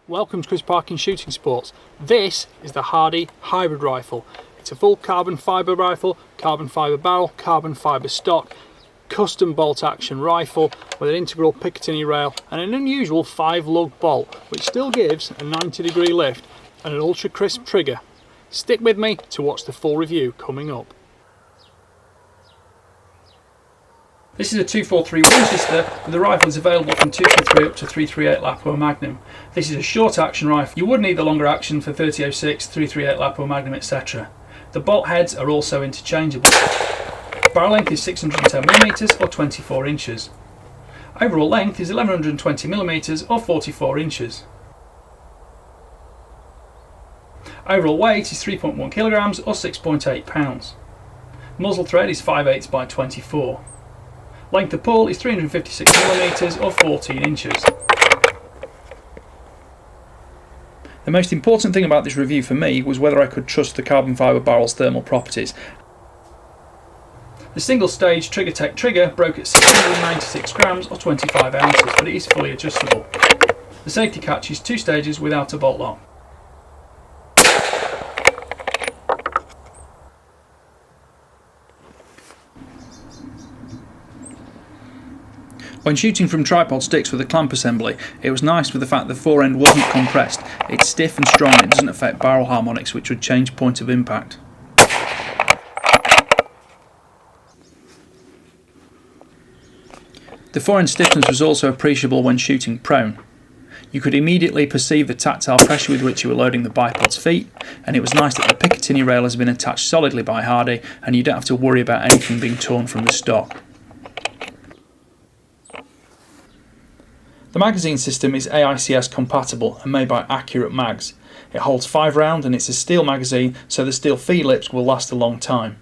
Welcome to Chris Parkin Shooting Sports. This is the Hardy Hybrid Rifle. It's a full carbon fibre rifle, carbon fibre barrel, carbon fibre stock, custom bolt action rifle with an integral Picatinny rail and an unusual 5-lug bolt, which still gives a 90-degree lift and an ultra crisp trigger. Stick with me to watch the full review coming up. This is a 243 Winchester, with the rifle is available from 223 up to 338 LAPO Magnum. This is a short action rifle. You would need the longer action for 3006, 338 LAPO Magnum, etc. The bolt heads are also interchangeable. Barrel length is 610mm or 24 inches. Overall length is 1120mm or 44 inches. Overall weight is 3.1 kilograms or 6.8 pounds. Muzzle thread is 5/8 by 24. Length of pull is 356mm or 14 inches. The most important thing about this review for me was whether I could trust the carbon fibre barrel's thermal properties. The single stage Trigger trigger broke at 696 grams or 25 ounces, but it is fully adjustable. The safety catch is 2 stages without a bolt lock. When shooting from tripod sticks with a clamp assembly, it was nice with the fact the fore end wasn't compressed. It's stiff and strong and it doesn't affect barrel harmonics, which would change point of impact. The fore end stiffness was also appreciable when shooting prone. You could immediately perceive the tactile pressure with which you were loading the bipod's feet, and it was nice that the Picatinny rail has been attached solidly by Hardy and you don't have to worry about anything being torn from the stock. The magazine system is AICS compatible and made by Accurate Mags. It holds 5 rounds and it's a steel magazine, so the steel feed lips will last a long time.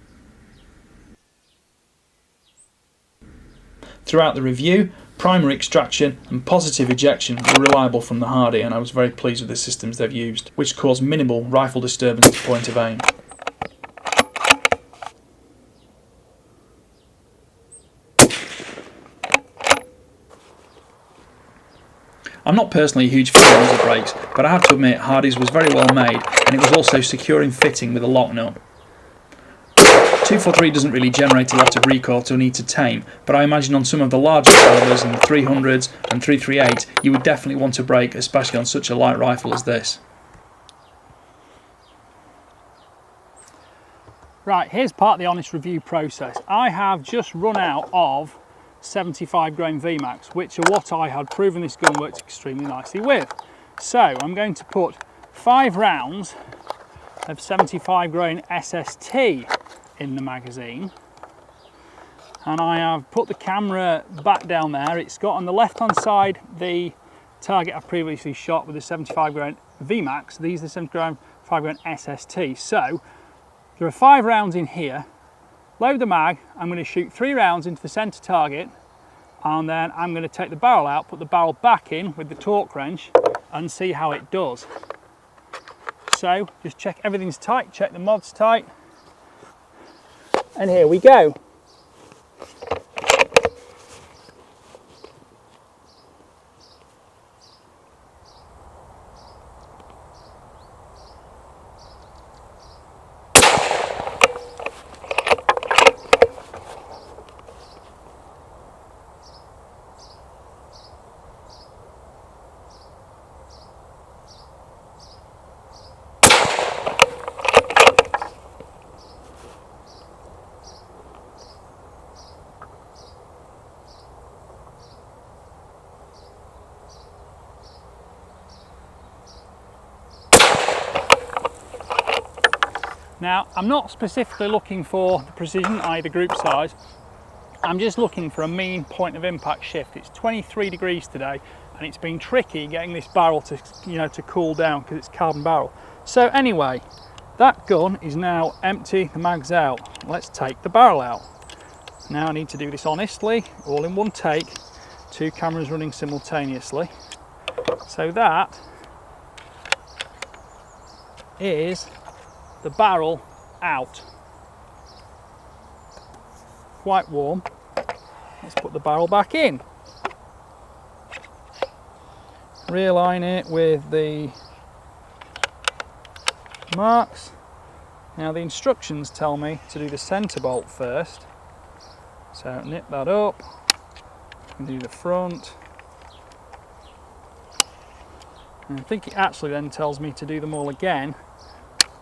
Throughout the review, primary extraction and positive ejection were reliable from the Hardy, and I was very pleased with the systems they've used, which caused minimal rifle disturbance at point of aim. I'm not personally a huge fan of muzzle brakes, but I have to admit Hardy's was very well made and it was also secure in fitting with a lock nut. 243 doesn't really generate a lot of recoil to need to tame, but I imagine on some of the larger calibers and the 300s and 338 you would definitely want a brake, especially on such a light rifle as this. Right, here's part of the honest review process. I have just run out of 75 grain VMAX, which are what I had proven this gun worked extremely nicely with. So I'm going to put 5 rounds of 75 grain SST in the magazine, and I have put the camera back down there. It's got on the left hand side the target I previously shot with the 75 grain VMAX. These are the 75 grain SST. So there are 5 rounds in here. Load the mag, I'm going to shoot 3 rounds into the centre target, and then I'm going to take the barrel out, put the barrel back in with the torque wrench and see how it does. So just check everything's tight, check the mod's tight, and here we go. Now, I'm not specifically looking for the precision, i.e. the group size. I'm just looking for a mean point of impact shift. It's 23 degrees today, and it's been tricky getting this barrel to, to cool down because it's carbon barrel. So anyway, that gun is now empty, the mag's out. Let's take the barrel out. Now I need to do this honestly, all in one take, 2 cameras running simultaneously. So that is the barrel out. Quite warm. let's put the barrel back in. Realign it with the marks. Now the instructions tell me to do the centre bolt first, so nip that up and do the front, and I think it actually then tells me to do them all again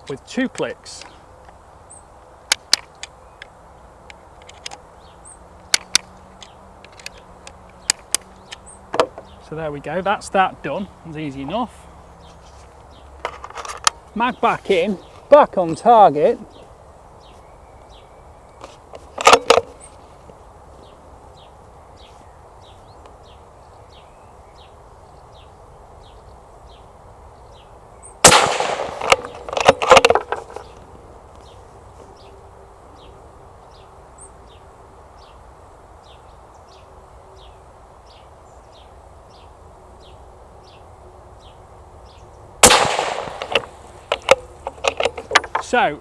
with 2 clicks. So there we go, that's that done. It's easy enough. Mag back in, back on target. So,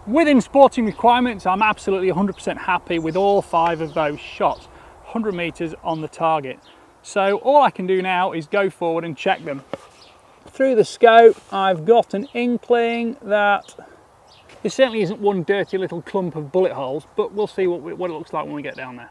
within sporting requirements, I'm absolutely 100% happy with all 5 of those shots, 100 metres on the target. So all I can do now is go forward and check them. Through the scope, I've got an inkling that there certainly isn't one dirty little clump of bullet holes, but we'll see what it looks like when we get down there.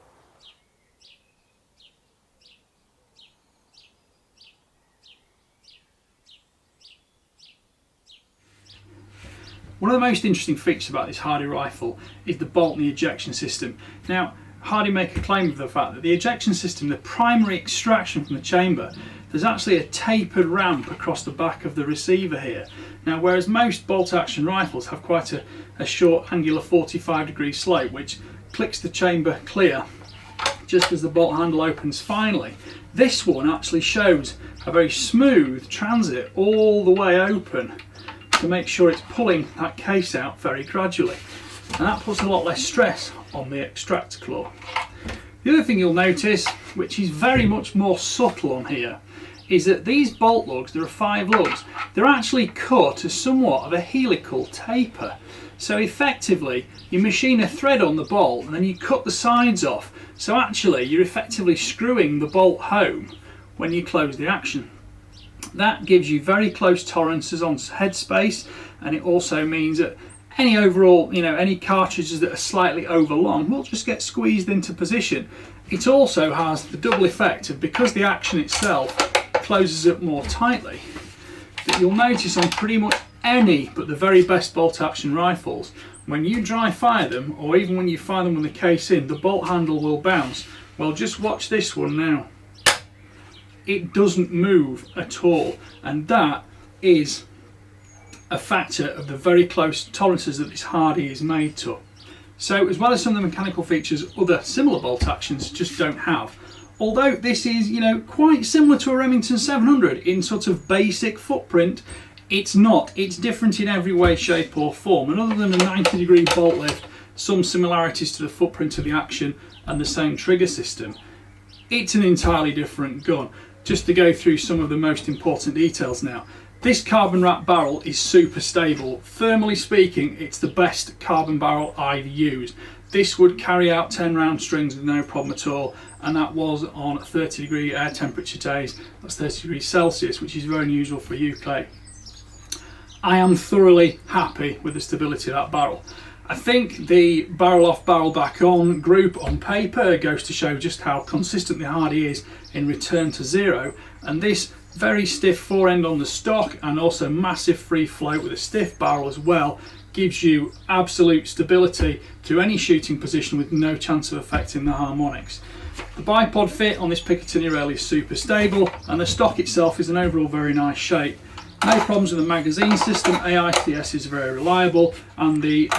One of the most interesting features about this Hardy rifle is the bolt and the ejection system. Now, Hardy make a claim of the fact that the ejection system, the primary extraction from the chamber, there's actually a tapered ramp across the back of the receiver here. Now, whereas most bolt action rifles have quite a short angular 45-degree slope which clicks the chamber clear just as the bolt handle opens finally, this one actually shows a very smooth transit all the way open to make sure it's pulling that case out very gradually, and that puts a lot less stress on the extractor claw. The other thing you'll notice, which is very much more subtle on here, is that these bolt lugs, there are 5 lugs, they're actually cut as somewhat of a helical taper. So effectively you machine a thread on the bolt and then you cut the sides off, so actually you're effectively screwing the bolt home when you close the action. That gives you very close tolerances on headspace, and it also means that any overall, any cartridges that are slightly overlong will just get squeezed into position. It also has the double effect of, because the action itself closes up more tightly, that you'll notice on pretty much any but the very best bolt action rifles, when you dry fire them, or even when you fire them with the case in, the bolt handle will bounce. Well, just watch this one now. It doesn't move at all, and that is a factor of the very close tolerances that this Hardy is made to. So as well as some of the mechanical features other similar bolt actions just don't have, although this is quite similar to a Remington 700 in sort of basic footprint, it's not. It's different in every way, shape or form, and other than a 90-degree bolt lift, some similarities to the footprint of the action and the same trigger system, it's an entirely different gun. Just to go through some of the most important details now. This carbon wrap barrel is super stable. Thermally speaking, it's the best carbon barrel I've used. This would carry out 10 round strings with no problem at all, and that was on 30-degree air temperature days. That's 30 degrees Celsius, which is very unusual for UK. I am thoroughly happy with the stability of that barrel. I think the barrel off, barrel back on group on paper goes to show just how consistent the Hardy is in return to zero, and this very stiff forend on the stock and also massive free float with a stiff barrel as well gives you absolute stability to any shooting position with no chance of affecting the harmonics. The bipod fit on this Picatinny rail is super stable, and the stock itself is an overall very nice shape. No problems with the magazine system. AITS is very reliable, and the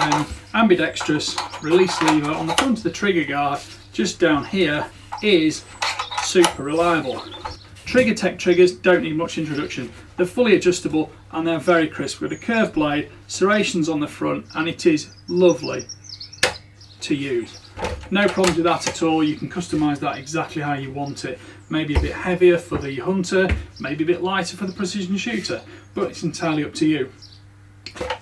ambidextrous release lever on the front of the trigger guard just down here is super reliable. Trigger Tech triggers don't need much introduction. They're fully adjustable and they're very crisp with a curved blade, serrations on the front, and it is lovely to use. No problems with that at all. You can customise that exactly how you want it. Maybe a bit heavier for the hunter, maybe a bit lighter for the precision shooter, but it's entirely up to you.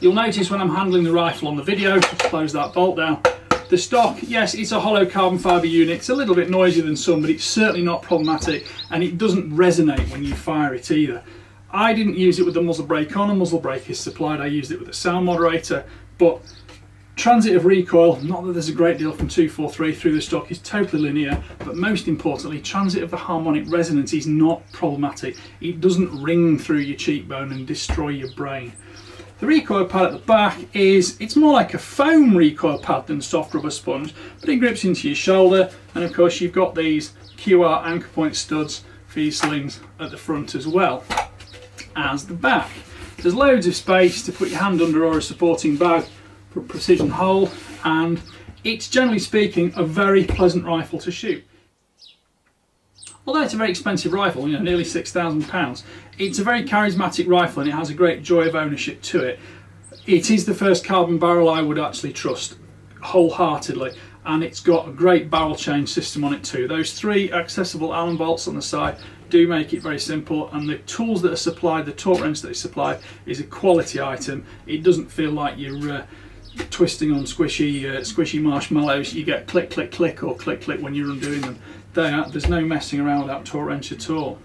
You'll notice when I'm handling the rifle on the video, just close that bolt down, The stock, yes, it's a hollow carbon fibre unit. It's a little bit noisier than some, but it's certainly not problematic, and it doesn't resonate when you fire it either. I didn't use it with the muzzle brake on. A muzzle brake is supplied. I used it with a sound moderator, but transit of recoil, not that there's a great deal from 243 through the stock, is totally linear, but most importantly, transit of the harmonic resonance is not problematic. It doesn't ring through your cheekbone and destroy your brain. The recoil pad at the back it's more like a foam recoil pad than soft rubber sponge, but it grips into your shoulder, and of course you've got these QR anchor point studs for your slings at the front as well as the back. There's loads of space to put your hand under or a supporting bag for precision hold, and it's generally speaking a very pleasant rifle to shoot. Although it's a very expensive rifle, nearly £6,000, it's a very charismatic rifle and it has a great joy of ownership to it. It is the first carbon barrel I would actually trust wholeheartedly, and it's got a great barrel change system on it too. Those 3 accessible Allen bolts on the side do make it very simple, and the tools that are supplied, the torque wrench that is supplied, is a quality item. It doesn't feel like you're twisting on squishy marshmallows. You get click, click, click, or click, click when you're undoing them. There's no messing around with that torque wrench at all.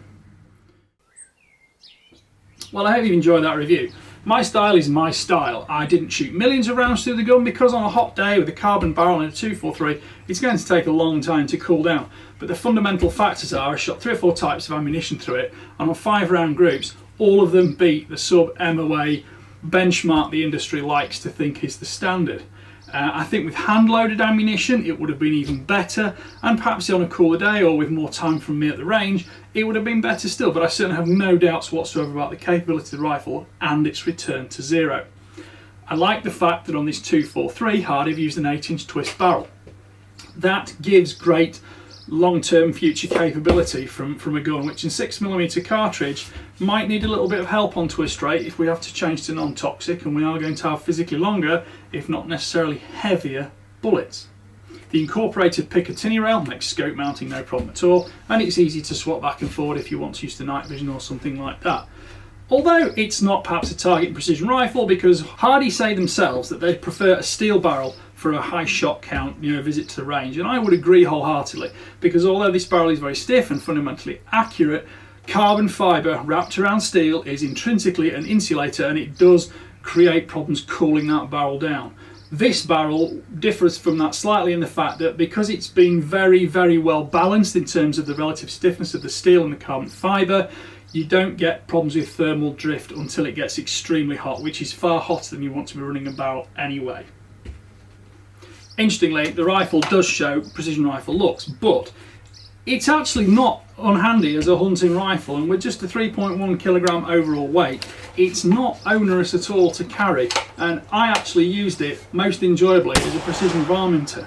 Well, I hope you've enjoyed that review. My style is my style. I didn't shoot millions of rounds through the gun because on a hot day with a carbon barrel and a 243, it's going to take a long time to cool down. But the fundamental factors are I shot 3 or 4 types of ammunition through it, and on 5 round groups, all of them beat the sub MOA benchmark the industry likes to think is the standard. I think with hand-loaded ammunition it would have been even better, and perhaps on a cooler day or with more time from me at the range it would have been better still, but I certainly have no doubts whatsoever about the capability of the rifle and its return to zero. I like the fact that on this 243 Hardy I've used an 8-inch twist barrel. That gives great long-term future capability from a gun which in 6mm cartridge might need a little bit of help on twist rate if we have to change to non-toxic, and we are going to have physically longer, if not necessarily heavier, bullets. The incorporated Picatinny rail makes scope mounting no problem at all, and it's easy to swap back and forward if you want to use the night vision or something like that. Although it's not perhaps a target and precision rifle, because Hardy say themselves that they prefer a steel barrel for a high shot count, visit to the range, and I would agree wholeheartedly, because although this barrel is very stiff and fundamentally accurate, carbon fibre wrapped around steel is intrinsically an insulator, and it does create problems cooling that barrel down. This barrel differs from that slightly in the fact that because it's been very, very well balanced in terms of the relative stiffness of the steel and the carbon fibre, you don't get problems with thermal drift until it gets extremely hot, which is far hotter than you want to be running a barrel anyway. Interestingly, the rifle does show precision rifle looks, but it's actually not unhandy as a hunting rifle, and with just a 3.1 kilogram overall weight, it's not onerous at all to carry, and I actually used it most enjoyably as a precision varminter.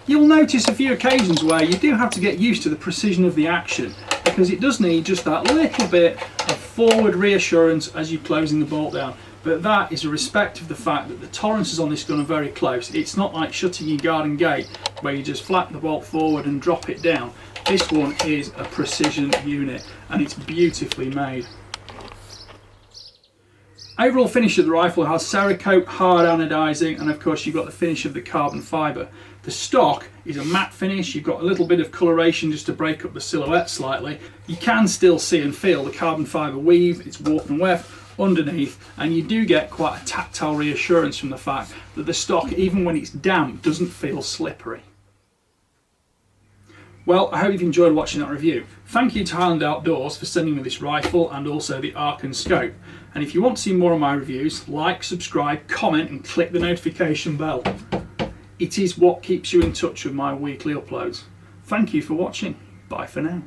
You'll notice a few occasions where you do have to get used to the precision of the action, because it does need just that little bit of forward reassurance as you're closing the bolt down. But that is a respect of the fact that the tolerances on this gun are very close. It's not like shutting your garden gate where you just flap the bolt forward and drop it down. This one is a precision unit, and it's beautifully made. Overall finish of the rifle has Cerakote hard anodizing, and of course you've got the finish of the carbon fibre. The stock is a matte finish. You've got a little bit of coloration just to break up the silhouette slightly. You can still see and feel the carbon fibre weave, its warp and weft underneath, and you do get quite a tactile reassurance from the fact that the stock, even when it's damp, doesn't feel slippery. Well, I hope you've enjoyed watching that review. Thank you to Highland Outdoors for sending me this rifle and also the Arc and Scope. And if you want to see more of my reviews, like, subscribe, comment and click the notification bell. It is what keeps you in touch with my weekly uploads. Thank you for watching. Bye for now.